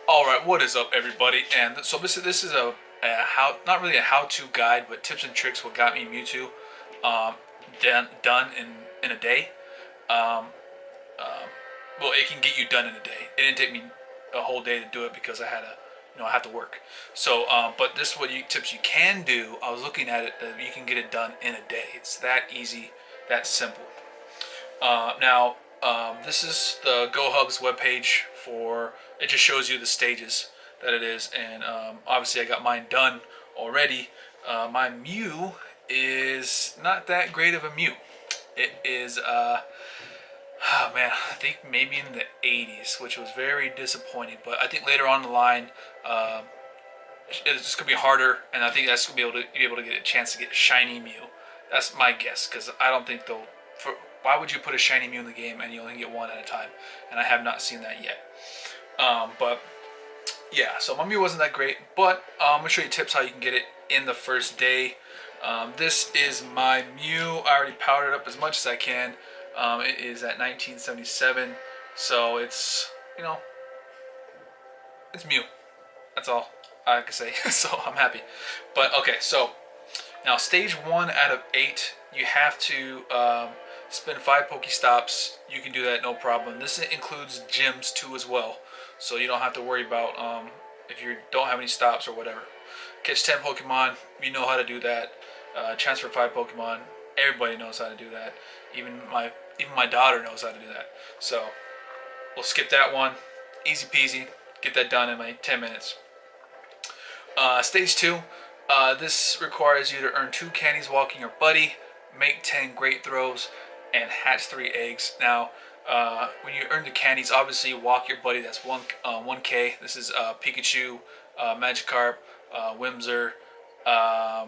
Alright, what is up everybody? And so this is a how, not really a how-to guide, but tips and tricks what got me Mewtwo done in a day. Um, well, it can get you done in a day. It didn't take me a whole day to do it because I had I have to work. So, but this is what tips you can do. I was looking at it that you can get it done in a day. It's that easy, that simple. This is the GoHubs webpage for. It just shows you the stages that it is, and obviously I got mine done already. My Mew is not that great of a Mew. It is, oh man, I think maybe in the 80s, which was very disappointing. But I think later on in the line, it's just gonna be harder, and I think that's gonna be able to get a chance to get a shiny Mew. That's my guess, because I don't think they'll. Why would you put a shiny Mew in the game and you only get one at a time? And I have not seen that yet. But yeah, so my Mew wasn't that great, but I'm gonna show you tips how you can get it in the first day. This is my Mew. I already powdered it up as much as I can. It is at 1977, so it's it's Mew. That's all I can say. So I'm happy. But okay, so now stage 1 out of 8, you have to spend 5 Pokestops. You can do that no problem. This includes gyms too as well, so you don't have to worry about if you don't have any stops or whatever. Catch 10 Pokemon, you know how to do that. Transfer 5 Pokemon, everybody knows how to do that. Even my daughter knows how to do that. So we'll skip that one. Easy peasy. Get that done in like 10 minutes. Stage 2. This requires you to earn 2 candies walking your buddy, make 10 great throws, and hatch 3 eggs. Now, when you earn the candies, obviously walk your buddy. That's 1K. This is Pikachu, Magikarp, Whimsir. I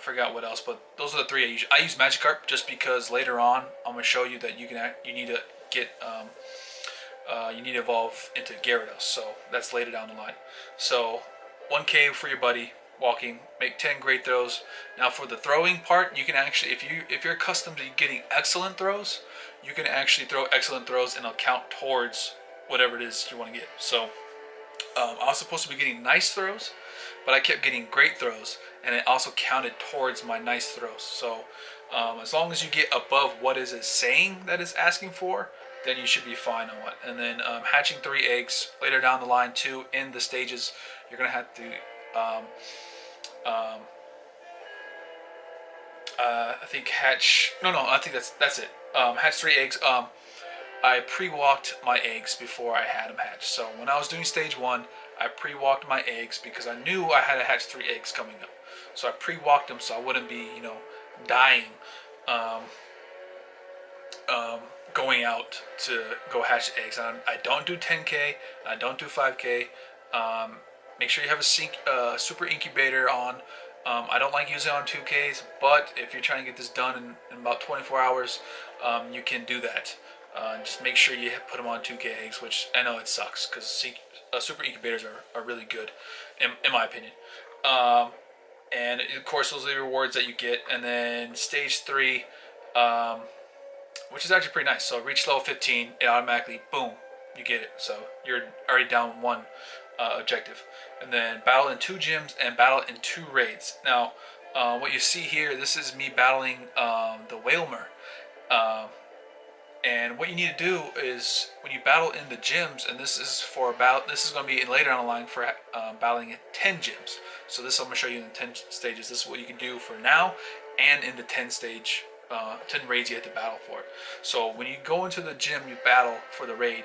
forgot what else, but those are the 3 I use. I use Magikarp just because later on I'm gonna show you that you need to get you need to evolve into Gyarados. So that's later down the line. So 1K for your buddy walking, make 10 great throws. Now for the throwing part, you can actually, if you're accustomed to getting excellent throws, you can actually throw excellent throws and it'll count towards whatever it is you want to get. So I was supposed to be getting nice throws, but I kept getting great throws, and it also counted towards my nice throws. So as long as you get above what is it saying that it's asking for, then you should be fine on what. And then hatching 3 eggs later down the line too. In the stages, you're gonna have to I think hatch. No, I think that's it. Hatch 3 eggs. I pre-walked my eggs before I had them hatched. So when I was doing stage 1, I pre-walked my eggs because I knew I had to hatch 3 eggs coming up. So I pre-walked them so I wouldn't be, dying, going out to go hatch eggs. And I don't do 10K. I don't do 5K. Make sure you have a super incubator on. I don't like using it on 2Ks, but if you're trying to get this done in about 24 hours, you can do that. Just make sure you put them on 2K eggs, which I know it sucks because super incubators are really good, in my opinion. And of course, those are the rewards that you get. And then stage 3, which is actually pretty nice. So reach level 15, it automatically, boom, you get it. So you're already down 1 objective. And then battle in 2 gyms and battle in 2 raids. Now, what you see here, this is me battling the Wailmer. And what you need to do is when you battle in the gyms, and this is going to be later on the line for battling in 10 gyms. So this I'm going to show you in the 10 stages. This is what you can do for now and in the 10 stage, 10 raids you have to battle for. So when you go into the gym, you battle for the raid.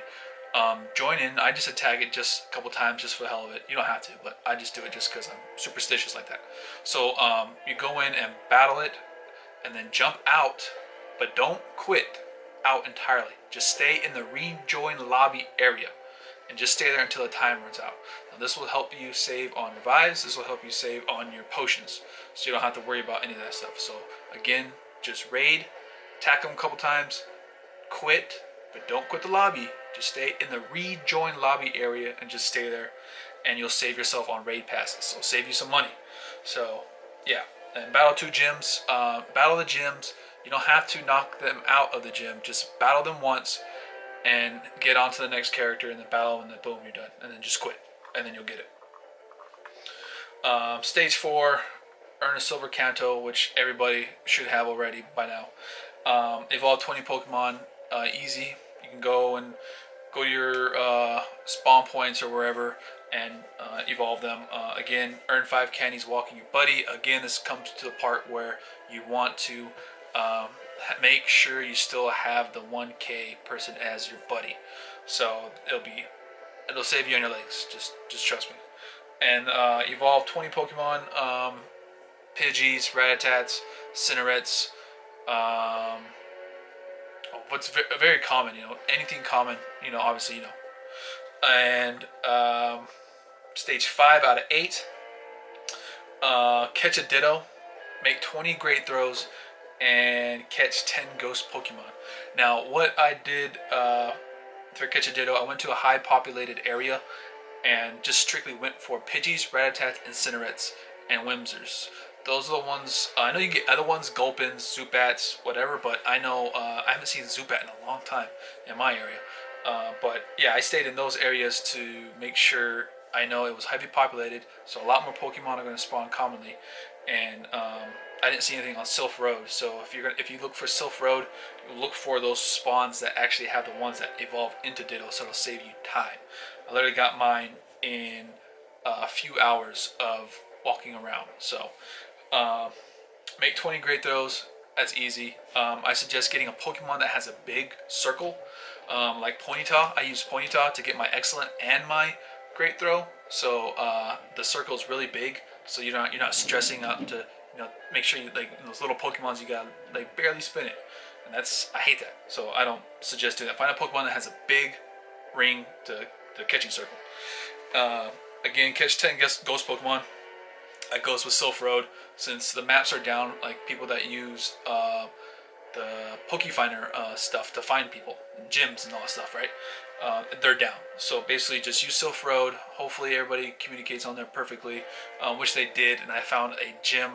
Join in. I just attack it just a couple times just for the hell of it. You don't have to, but I just do it just because I'm superstitious like that. So you go in and battle it, and then jump out, but don't quit out entirely. Just stay in the rejoin lobby area and just stay there until the time runs out. Now this will help you save on revives. This will help you save on your potions, so you don't have to worry about any of that stuff. So again, just raid, attack them a couple times, quit, but don't quit the lobby. Just stay in the rejoin lobby area and just stay there, and you'll save yourself on raid passes. So save you some money. So yeah, and battle 2 gyms, battle the gyms, You don't have to knock them out of the gym. Just battle them once and get on to the next character and then battle, and then boom, you're done. And then just quit, and then you'll get it. Stage 4, earn a Silver Kanto, which everybody should have already by now. Evolve 20 Pokemon, easy. You can go to your spawn points or wherever and evolve them. Again, earn 5 candies walking your buddy. Again, this comes to the part where you want to make sure you still have the 1K person as your buddy. So it'll save you on your legs. Just trust me. And evolve 20 Pokemon, Pidgeys, Rattatas, Cinerets. What's very common, anything common, obviously, And stage 5 out of 8, catch a Ditto, make 20 Great Throws, and catch 10 Ghost Pokemon. Now, what I did for catch a Ditto, I went to a high populated area and just strictly went for Pidgeys, Rattatas, Incinerets, and Whimsirs. Those are the ones. I know you get other ones, Gulpins, Zubats, whatever, but I know I haven't seen Zubat in a long time in my area. But yeah, I stayed in those areas to make sure I know it was heavily populated, so a lot more Pokemon are going to spawn commonly. And I didn't see anything on Sylph Road, so if you look for Sylph Road, you look for those spawns that actually have the ones that evolve into Ditto, so it'll save you time. I literally got mine in a few hours of walking around. So make 20 Great Throws. That's easy. I suggest getting a Pokemon that has a big circle, like Ponyta. I use Ponyta to get my Excellent and my Great Throw. So the circle is really big, so you're not stressing out to make sure you those little Pokemons you got barely spin it, and I hate that. So I don't suggest doing that. Find a Pokemon that has a big ring to the catching circle. Again, catch 10 Ghost Pokemon. That goes with Sylph Road, since the maps are down. Like people that use the Pokefinder stuff to find people, and gyms and all that stuff, right? They're down. So basically, just use Sylph Road. Hopefully, everybody communicates on there perfectly, which they did. And I found a gym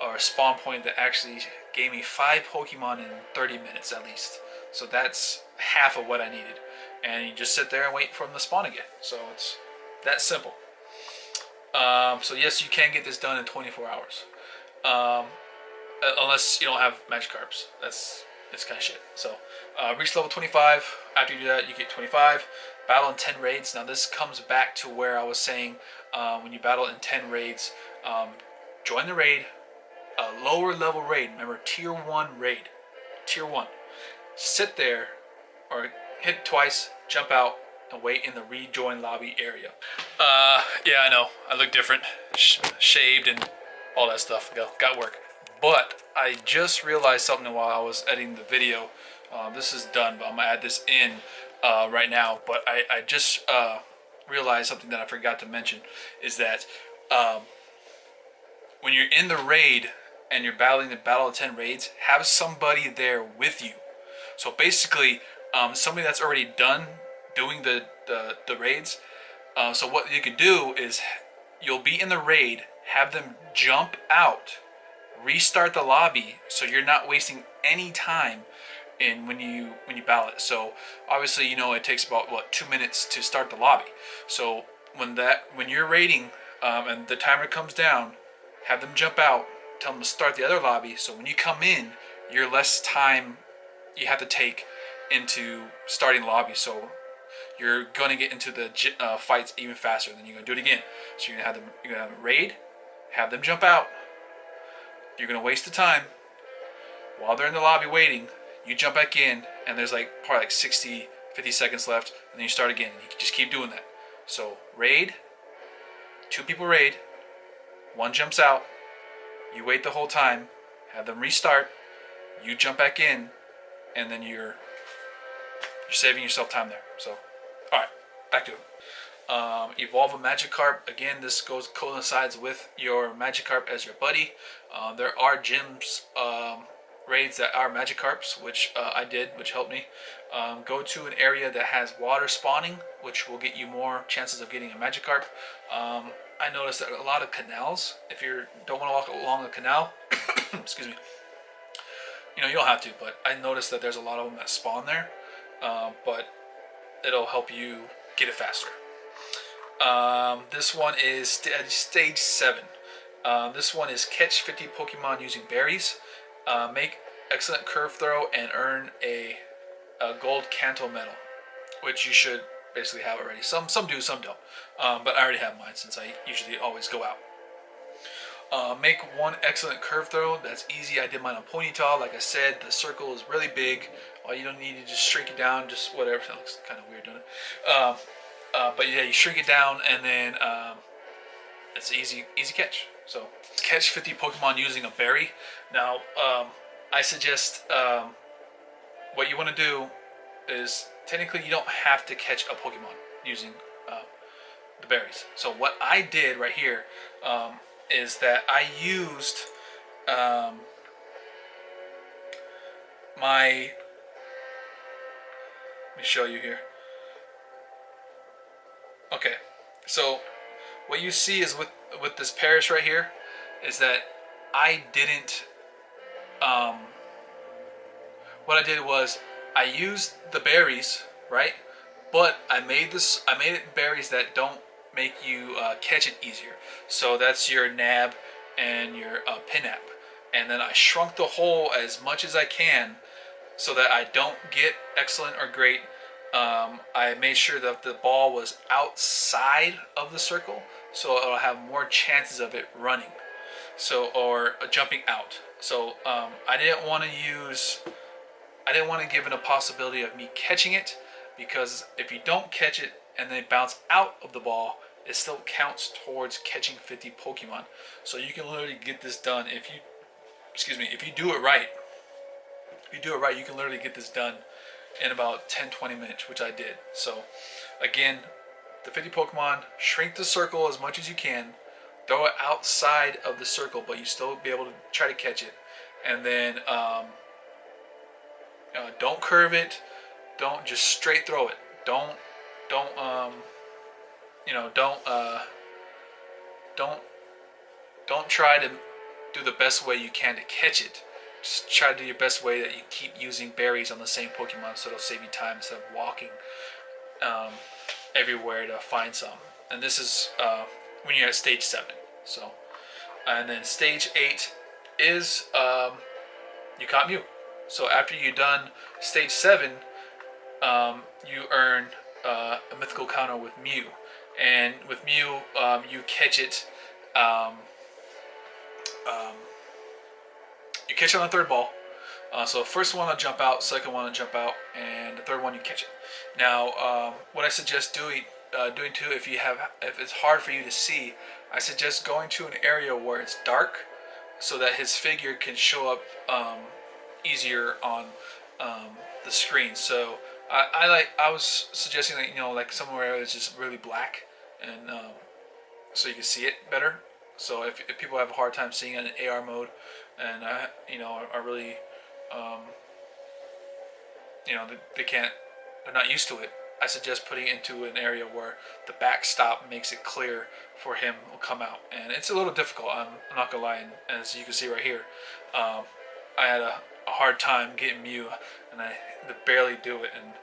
or a spawn point that actually gave me 5 Pokemon in 30 minutes at least. So that's half of what I needed. And you just sit there and wait for them to spawn again. So it's that simple. So yes, you can get this done in 24 hours. Unless you don't have Magikarps. It's kind of shit. So reach level 25. After you do that, you get 25. Battle in 10 raids. Now this comes back to where I was saying when you battle in 10 raids, join the raid, a lower level raid. Remember, tier 1 raid. Tier 1. Sit there or hit twice, jump out, and wait in the rejoin lobby area. Yeah, I know. I look different. Shaved and all that stuff. Got work. But I just realized something while I was editing the video. This is done, but I'm going to add this in right now. But I just realized something that I forgot to mention, is that when you're in the raid and you're battling the Battle of 10 raids, have somebody there with you. So basically, somebody that's already done doing the raids. So what you can do is you'll be in the raid, have them jump out, restart the lobby, so you're not wasting any time when you battle it. So obviously, it takes about 2 minutes to start the lobby. So when you're raiding and the timer comes down, have them jump out, tell them to start the other lobby. So when you come in, you're less time you have to take into starting the lobby. So you're going to get into the fights even faster. Then you're going to do it again. So you're going to have them raid, have them jump out. You're going to waste the time. While they're in the lobby waiting, you jump back in, and there's probably 60, 50 seconds left, and then you start again. And you can just keep doing that. So raid, 2 people raid, 1 jumps out, you wait the whole time, have them restart, you jump back in, and then you're saving yourself time there. So, alright, back to it. Evolve a Magikarp. Again, this coincides with your Magikarp as your buddy. There are gyms, raids that are Magikarps, which I did, which helped me. Go to an area that has water spawning, which will get you more chances of getting a Magikarp. I noticed that a lot of canals, if you don't want to walk along a canal, excuse me, you don't have to, but I noticed that there's a lot of them that spawn there. But it'll help you get it faster. This one is stage 7. This one is catch 50 Pokemon using berries, make excellent curve throw, and earn a gold Kanto medal, which you should basically have already. Some do, some don't. But I already have mine since I usually always go out. Make one excellent curve throw. That's easy. I did mine on Ponyta. Like I said, the circle is really big. All you don't need to just shrink it down, just whatever. That looks kind of weird, doesn't it? But yeah, you shrink it down, and then it's easy catch. So catch 50 Pokemon using a berry. Now, I suggest what you want to do is technically you don't have to catch a Pokemon using the berries. So what I did right here is that I used my. Let me show you here. Okay, so what you see is with this Paris right here is that I didn't. What I did was I used the berries, right? But I made it berries that don't make you catch it easier. So that's your nab and your Pinap, and then I shrunk the hole as much as I can so that I don't get excellent or great. I made sure that the ball was outside of the circle, so it'll have more chances of it running, or jumping out. So I didn't want to give it a possibility of me catching it, because if you don't catch it and then bounce out of the ball, it still counts towards catching 50 Pokemon. So you can literally get this done if you do it right. If you do it right, you can literally get this done in about 10-20 minutes, which I did. So again, the 50 Pokemon, shrink the circle as much as you can, throw it outside of the circle, but you still be able to try to catch it. And then don't curve it, don't just straight throw it. Don't try to do the best way you can to catch it. Just try to do your best way that you keep using berries on the same Pokemon, so it'll save you time instead of walking everywhere to find some. And this is when you're at stage 7. So, and then stage 8 is you caught Mew. So after you're done stage 7, you earn a mythical counter with Mew, and with Mew you catch it. You catch it on the third ball. So first one will jump out, second one will jump out, and the third one you catch it. Now, what I suggest doing too, if it's hard for you to see, I suggest going to an area where it's dark, so that his figure can show up easier on the screen. So I was suggesting that like somewhere it's just really black, and so you can see it better. So if people have a hard time seeing it in AR mode, and are really they're not used to it, I suggest putting it into an area where the backstop makes it clear for him to come out. And it's a little difficult, I'm not gonna lie, and as you can see right here, I had a hard time getting Mew, and I barely do it, and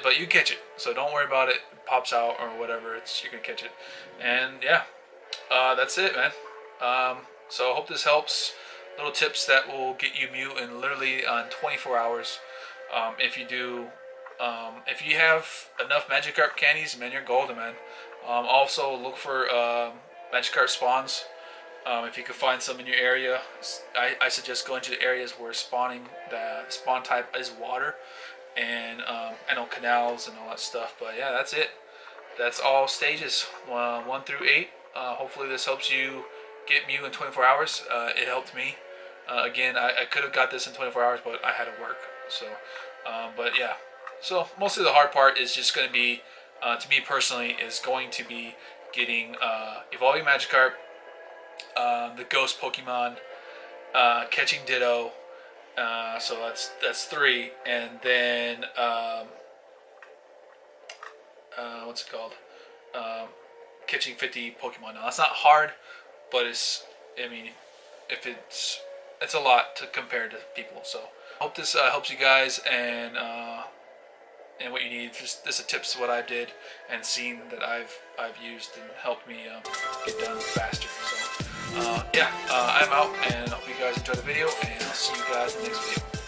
but you catch it, so don't worry about it. It pops out or whatever, you can catch it. And yeah, that's it, man. So I hope this helps. Little tips that will get you Mew in literally on 24 hours. If you have enough Magikarp candies, man, you're golden, man. Also look for Magikarp spawns. If you can find some in your area, I suggest going to the areas where the spawn type is water, and I know canals and all that stuff. But yeah, that's it. That's all stages 1 through 8. Hopefully this helps you get Mew in 24 hours. It helped me. Again, I could have got this in 24 hours, but I had to work. So, but yeah. So mostly the hard part is just going to be, to me personally, is going to be getting Evolving Magikarp, the Ghost Pokemon, catching Ditto. So that's 3, and then what's it called? Catching 50 Pokemon. Now that's not hard, but if it's a lot to compare to people. So I hope this helps you guys, and what you need. This a tips what I did and seen that I've used and helped me get done faster. So yeah, I'm out, and I hope you guys enjoy the video, and I'll see you guys in the next video.